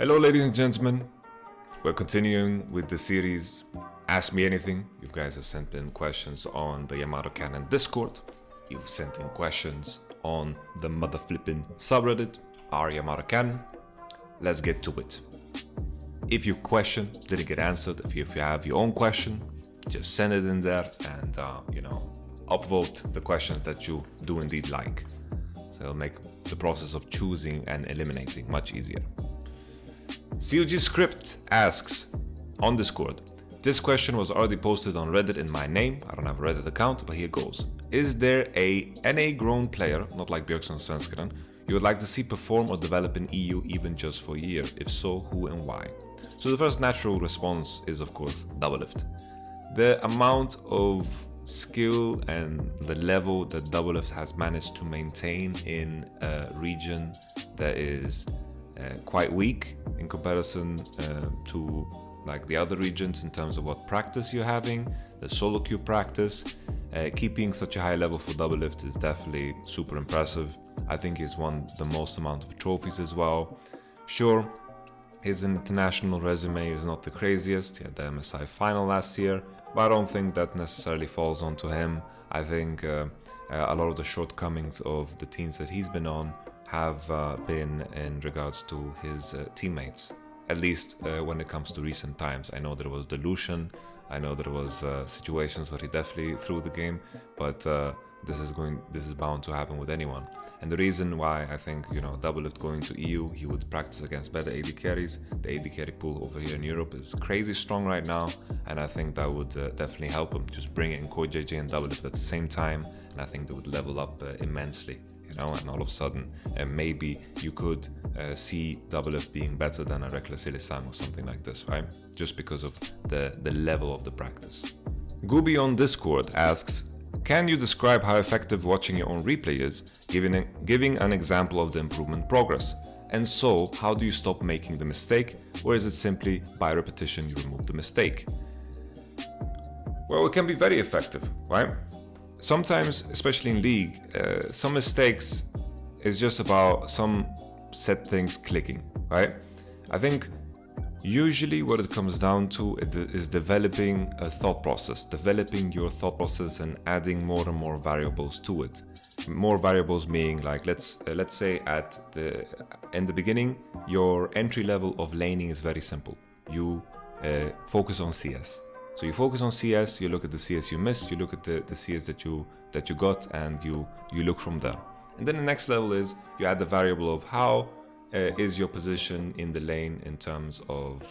Hello ladies and gentlemen, we're continuing with the series Ask Me Anything. You guys have sent in questions on the YamatoCannon Discord. You've sent in questions on the mother flipping subreddit, our YamatoCannon. Let's get to it. If your question didn't get answered, if you have your own question, just send it in there and upvote the questions that you do indeed like. So it'll make the process of choosing and eliminating much easier. CLG Script asks on Discord, this question was already posted on Reddit in my name. I don't have a Reddit account, but here goes. Is there a NA grown player, not like Björksson Svenskaran, you would like to see perform or develop in EU even just for a year? If so, who and why? So the first natural response is of course DoubleLift. The amount of skill and the level that DoubleLift has managed to maintain in a region that is quite weak in comparison to like the other regions in terms of what practice you're having, the solo queue practice. Keeping such a high level for DoubleLift is definitely super impressive. I think he's won the most amount of trophies as well. Sure, his international resume is not the craziest. He had the MSI final last year, but I don't think that necessarily falls onto him. I think a lot of the shortcomings of the teams that he's been on have been in regards to his teammates, at least when it comes to recent times. I know there was dilution, I know there was situations where he definitely threw the game, but this is bound to happen with anyone. And the reason why I think, DoubleLift going to EU, he would practice against better AD carries. The AD carry pool over here in Europe is crazy strong right now, and I think that would definitely help him. Just bring in KoJJ and DoubleLift at the same time, and I think they would level up immensely, and all of a sudden, maybe you could see DoubleLift being better than a Reckless Ilisang or something like this, right? Just because of the level of the practice. Gooby on Discord asks, can you describe how effective watching your own replay is, giving an example of the improvement progress? And so, how do you stop making the mistake, or is it simply by repetition you remove the mistake? Well, it can be very effective, right? Sometimes, especially in League, some mistakes is just about some set things clicking, right? I think usually what it comes down to is developing a thought process, developing your thought process and adding more and more variables to it. More variables meaning like, let's say in the beginning, your entry level of laning is very simple. You focus on CS. So you focus on CS, you look at the CS you missed, you look at the CS that you got, and you look from there. And then the next level is you add the variable of how is your position in the lane in terms of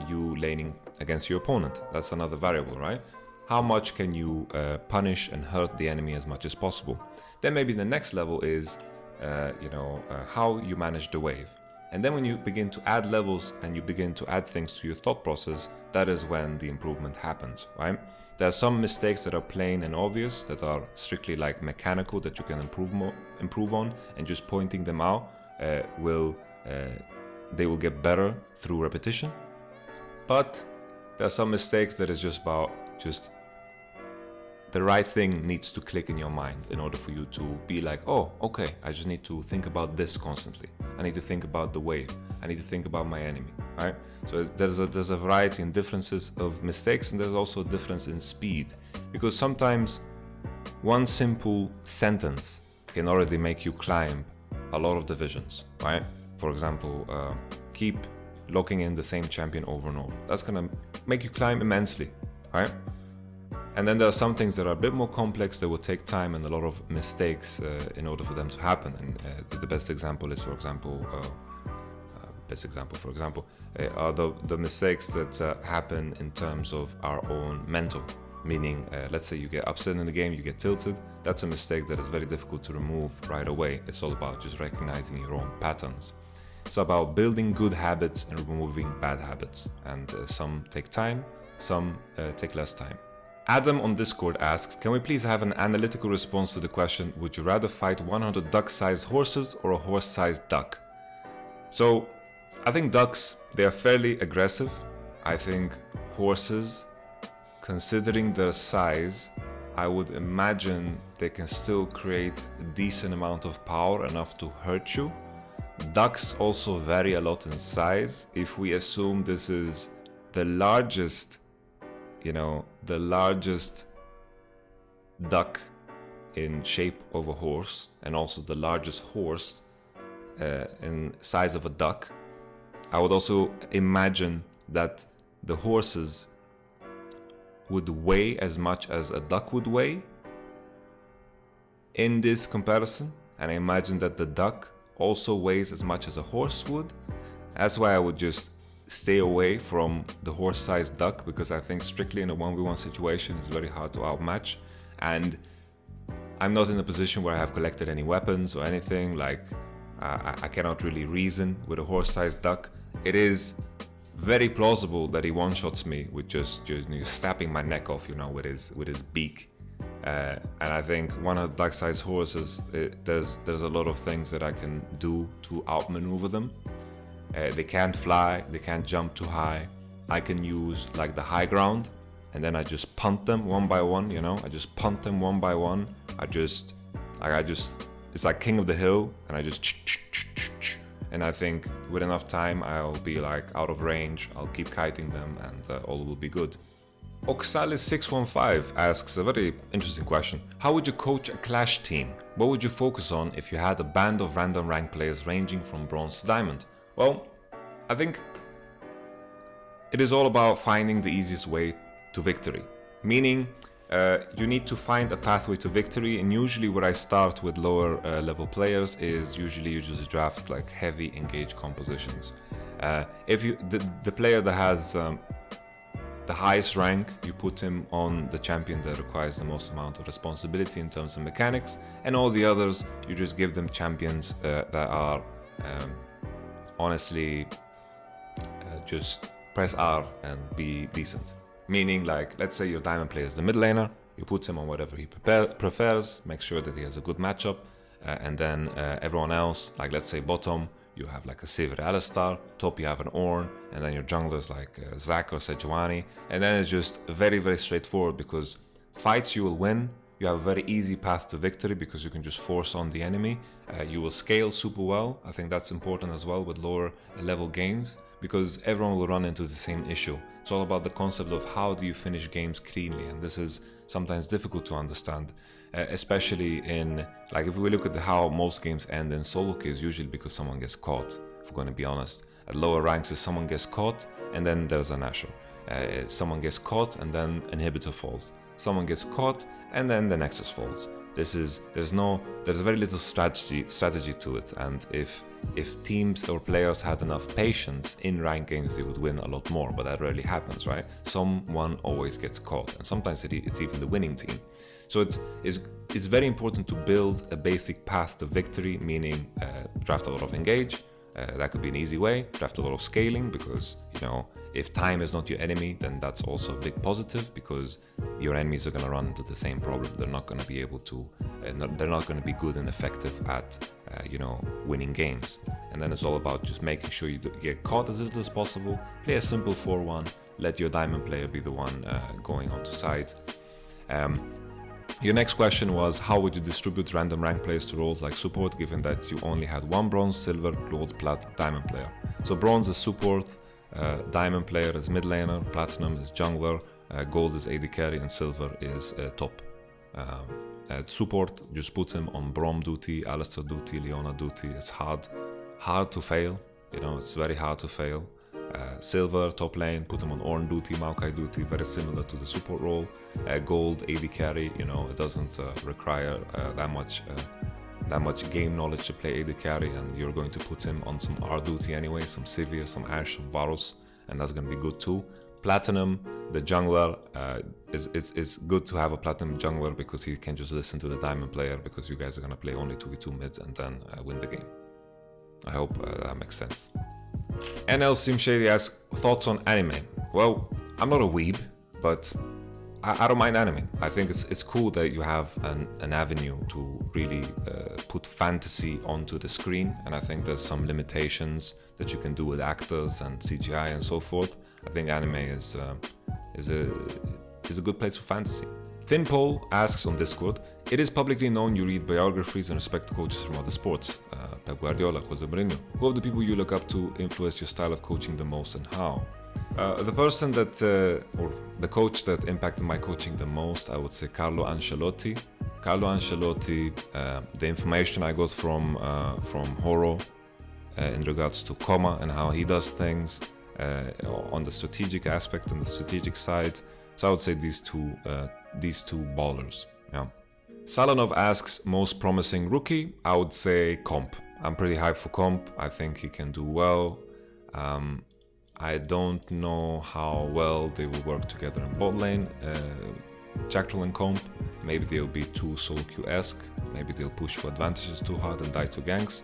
you laning against your opponent. That's another variable, right? How much can you punish and hurt the enemy as much as possible? Then maybe the next level is how you manage the wave. And then when you begin to add levels and you begin to add things to your thought process, that is when the improvement happens, right? There are some mistakes that are plain and obvious, that are strictly like mechanical, that you can improve on, and just pointing them out they will get better through repetition. But there are some mistakes that is just about the right thing needs to click in your mind in order for you to be like, oh, okay, I just need to think about this constantly. I need to think about the wave. I need to think about my enemy, right? So there's a variety in differences of mistakes, and there's also a difference in speed, because sometimes one simple sentence can already make you climb a lot of divisions, right? For example, keep locking in the same champion over and over. That's gonna make you climb immensely, right? And then there are some things that are a bit more complex that will take time and a lot of mistakes in order for them to happen. And the best example is, for example, are the mistakes that happen in terms of our own mental. Meaning, let's say you get upset in the game, you get tilted. That's a mistake that is very difficult to remove right away. It's all about just recognizing your own patterns. It's about building good habits and removing bad habits. And some take time, some take less time. Adam on Discord asks, can we please have an analytical response to the question, would you rather fight 100 duck-sized horses or a horse-sized duck? So, I think ducks, they are fairly aggressive. I think horses, considering their size, I would imagine they can still create a decent amount of power, enough to hurt you. Ducks also vary a lot in size. If we assume this is the largest, the largest duck in shape of a horse, and also the largest horse in size of a duck, I would also imagine that the horses would weigh as much as a duck would weigh in this comparison, and I imagine that the duck also weighs as much as a horse would. That's why I would just stay away from the horse-sized duck, because I think strictly in a 1v1 situation it's very hard to outmatch, and I'm not in a position where I have collected any weapons or anything. Like I cannot really reason with a horse-sized duck. It is very plausible that he one-shots me with just snapping my neck off, with his beak. And I think one of the duck-sized horses, there's a lot of things that I can do to outmaneuver them. They can't fly, they can't jump too high. I can use like the high ground, and then I just punt them one by one. I just punt them one by one. It's like King of the Hill, and I just. And I think with enough time, I'll be like out of range. I'll keep kiting them, and all will be good. Oxalis615 asks a very interesting question. How would you coach a Clash team? What would you focus on if you had a band of random rank players ranging from bronze to diamond? Well, I think it is all about finding the easiest way to victory. Meaning, you need to find a pathway to victory, and usually where I start with lower level players is usually you just draft like heavy engaged compositions. If the player that has the highest rank, you put him on the champion that requires the most amount of responsibility in terms of mechanics, and all the others you just give them champions that are honestly just press R and be decent. Meaning, like, let's say your diamond player is the mid laner, you put him on whatever he prefers, make sure that he has a good matchup, and then everyone else, like let's say bottom, you have like a Sivir Alistar, top you have an Ornn, and then your junglers like Zac or Sejuani, and then it's just very, very straightforward, because fights you will win, you have a very easy path to victory because you can just force on the enemy, you will scale super well. I think that's important as well with lower level games, because everyone will run into the same issue. It's all about the concept of how do you finish games cleanly, and this is sometimes difficult to understand, especially in, like, if we look at how most games end in solo queues, usually because someone gets caught, if we're going to be honest. At lower ranks, if someone gets caught, and then there's a Nashor. Someone gets caught, and then Inhibitor falls. Someone gets caught, and then the Nexus falls. There's very little strategy to it, and if teams or players had enough patience in ranked games, they would win a lot more, but that rarely happens, right? Someone always gets caught, and sometimes it's even the winning team. So it's very important to build a basic path to victory, meaning draft a lot of engage. That could be an easy way. Draft a lot of scaling, because if time is not your enemy, then that's also a big positive, because your enemies are going to run into the same problem. They're not going to be able to, they're not going to be good and effective at winning games. And then it's all about just making sure you get caught as little as possible. Play a simple 4-1. Let your diamond player be the one going onto side. Your next question was, how would you distribute random rank players to roles like support, given that you only had one bronze, silver, gold, plat, diamond player? So bronze is support, diamond player is mid laner, platinum is jungler, gold is AD carry, and silver is top. Support, just put him on Braum duty, Alistar duty, Leona duty. It's hard to fail, it's very hard to fail. Silver, top lane, put him on Ornn duty, Maokai duty, very similar to the support role. Gold, AD carry, it doesn't require that much game knowledge to play AD carry, and you're going to put him on some R duty anyway, some Sivir, some Ashe, some Varus, and that's going to be good too. Platinum, the jungler, it's good to have a platinum jungler because he can just listen to the diamond player, because you guys are going to play only 2v2 mids and then win the game. I hope that makes sense. NL Simshady asks, thoughts on anime? Well, I'm not a weeb, but I don't mind anime. I think it's cool that you have an avenue to really put fantasy onto the screen, and I think there's some limitations that you can do with actors and CGI and so forth. I think anime is a good place for fantasy. Tin Pole asks on Discord, it is publicly known you read biographies and respect coaches from other sports. Pep Guardiola, Jose Mourinho. Who of the people you look up to influence your style of coaching the most and how? The person that, or the coach that impacted my coaching the most, I would say Carlo Ancelotti. Carlo Ancelotti, the information I got from Horo in regards to Coma and how he does things on the strategic aspect and the strategic side. So I would say these two ballers. Yeah. Salanov asks, most promising rookie? I would say Comp. I'm pretty hyped for Comp. I think he can do well. I don't know how well they will work together in bot lane. Jackal and Comp, maybe they'll be too solo queue-esque. Maybe they'll push for advantages too hard and die to ganks.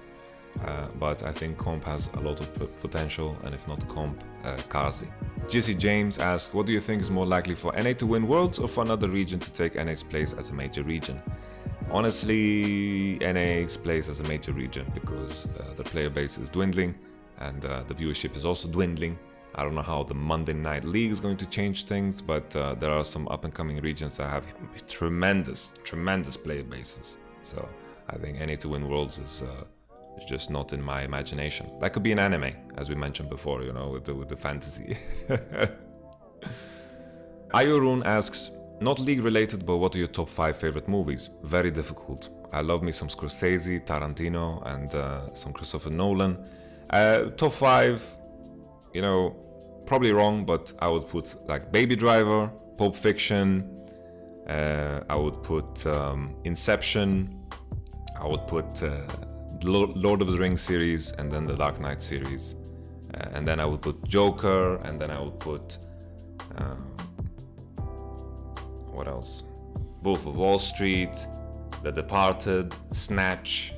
But I think Comp has a lot of potential, and if not Comp, Kazi. GC James asks, what do you think is more likely for NA to win Worlds or for another region to take NA's place as a major region? Honestly, NA's place as a major region because the player base is dwindling and the viewership is also dwindling. I don't know how the Monday Night League is going to change things, but there are some up-and-coming regions that have tremendous player bases. So I think NA to win Worlds is just not in my imagination. That could be an anime, as we mentioned before, you know, with the fantasy. Rune asks, not league related, but what are your top 5 favorite movies? Very difficult. I love me some Scorsese, Tarantino, and some Christopher Nolan. Top 5, you know, probably wrong, but I would put like Baby Driver, Pulp Fiction, I would put Inception, I would put Lord of the Rings series, and then the Dark Knight series, and then I would put Joker, and then I would put what else? Wolf of Wall Street, The Departed, Snatch,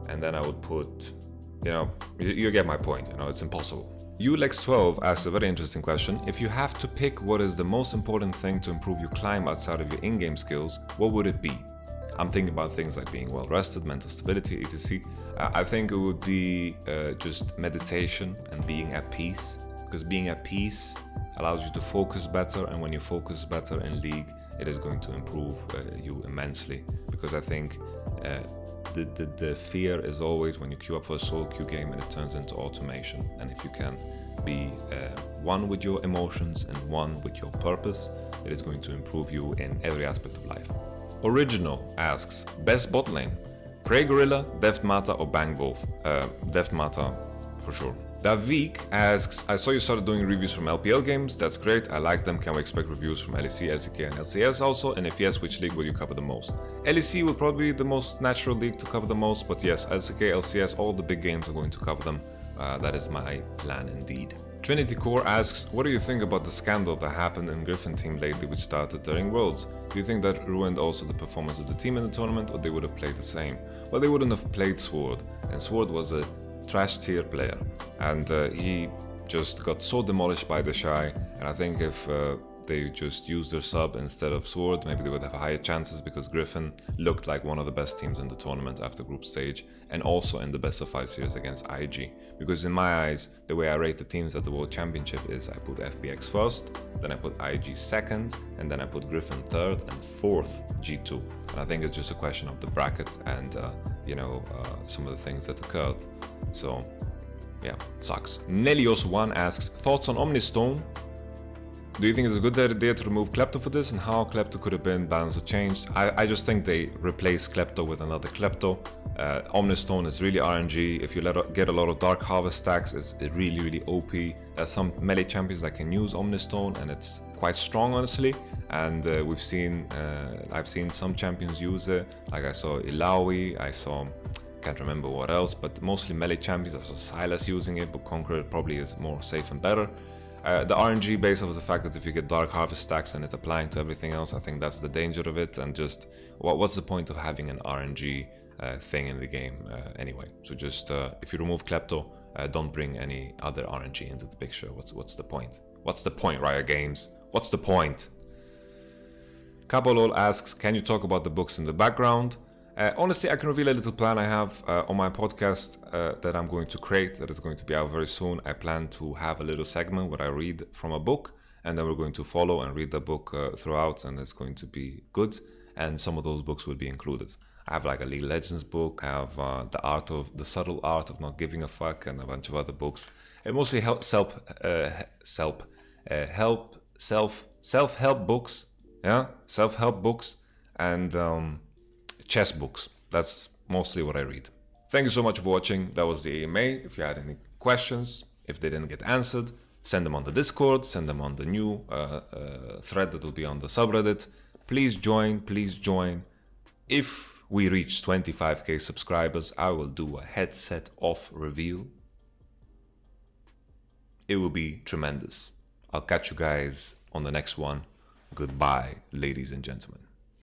and then I would put, you know, you get my point, you know, it's impossible. Ulex12 asks a very interesting question. If you have to pick what is the most important thing to improve your climb outside of your in-game skills, what would it be? I'm thinking about things like being well rested, mental stability, etc. I think it would be just meditation and being at peace, because being at peace allows you to focus better, and when you focus better in League, it is going to improve you immensely, because I think the fear is always when you queue up for a solo queue game and it turns into automation. And if you can be one with your emotions and one with your purpose, it is going to improve you in every aspect of life. Original asks, best bot lane? Prey Gorilla, Deft Mata or Bang Wolf? Deft Mata for sure. Davik asks, I saw you started doing reviews from LPL games, that's great, I like them, can we expect reviews from LEC, LCK and LCS also, and if yes, which league will you cover the most? LEC will probably be the most natural league to cover the most, but yes, LCK, LCS, all the big games are going to cover them, that is my plan indeed. Trinity Core asks, what do you think about the scandal that happened in Griffin team lately which started during Worlds? Do you think that ruined also the performance of the team in the tournament, or they would have played the same? Well, they wouldn't have played Sword, and Sword was a trash tier player, and he just got so demolished by the Shy, and I think if they just used their sub instead of Sword, maybe they would have higher chances, because Griffin looked like one of the best teams in the tournament after group stage, and also in the best of 5 series against IG. Because in my eyes, the way I rate the teams at the World Championship is I put FBX first, then I put IG second, and then I put Griffin third, and fourth G2. And I think it's just a question of the bracket and some of the things that occurred. So yeah, sucks. Nelios1 asks, thoughts on Omnistone? Do you think it's a good idea to remove Klepto for this, and how Klepto could have been balanced or changed? I just think they replaced Klepto with another Klepto. Omnistone is really RNG. If you get a lot of Dark Harvest stacks, it's really OP. There's some melee champions that can use Omnistone, and it's quite strong, honestly. And I've seen some champions use it. Like I saw Ilaoi, can't remember what else, but mostly melee champions. I saw Silas using it, but Conqueror probably is more safe and better. The RNG base of the fact that if you get Dark Harvest stacks and it applying to everything else, I think that's the danger of it, and just what's the point of having an RNG thing in the game anyway? So just if you remove Klepto, don't bring any other RNG into the picture. What's the point? What's the point, Riot Games? What's the point? Kabolol asks, can you talk about the books in the background? Honestly, I can reveal a little plan I have on my podcast that I'm going to create, that is going to be out very soon. I plan to have a little segment where I read from a book, and then we're going to follow and read the book throughout, and it's going to be good. And some of those books will be included. I have like a League of Legends book. I have the subtle art of not giving a fuck, and a bunch of other books. And mostly self-help books, yeah, self-help books, and chess books. That's mostly what I read. Thank you so much for watching. That was the AMA. If you had any questions, if they didn't get answered, send them on the Discord, send them on the new thread that will be on the subreddit. Please join, please join. If we reach 25k subscribers, I will do a headset off reveal. It will be tremendous. I'll catch you guys on the next one. Goodbye, ladies and gentlemen.